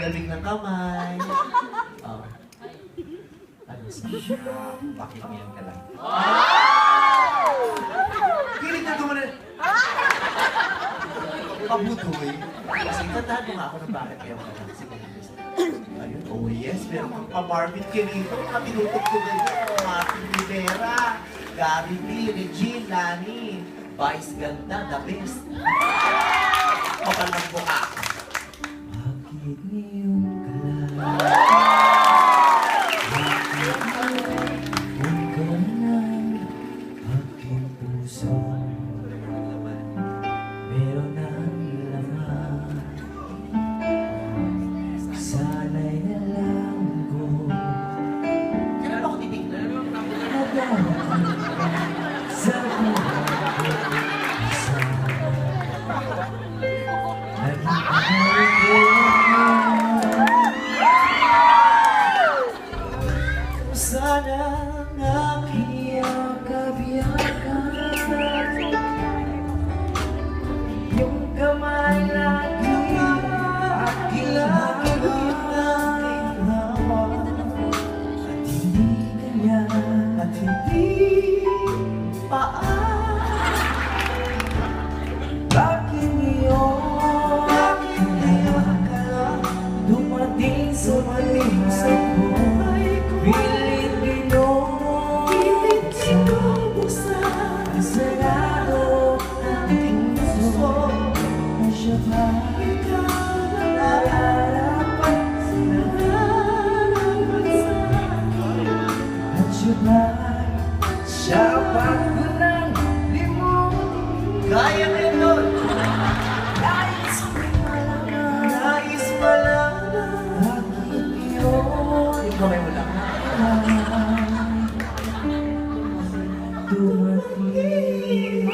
lamig ng kamay. Oh. Ano siya? Bakit niyan ka lang? Kilig na gumanan. Pabutoy. Kasi tandaan mo nga ako na bakit kayo ka lang. Sige, ayun, oh yes, meron kang pa-Marvin Quirito. Mga tinutugtugan mo. Martin Rivera, Gary B, Regine, Lani, Vice Ganda, the best. Kapal ng buka. Bakit ngayong kala? Sana aking yakap-yakap, yung kamay lagi aking hawak, at hindi ganyan, at hindi paan. Bakit ngayon ka lang dumating sa buhay ko? Siyapat ko ng limong kaya mo yun doon. Nais pa lang bakit yun. Yung kamay mo lang. Dumating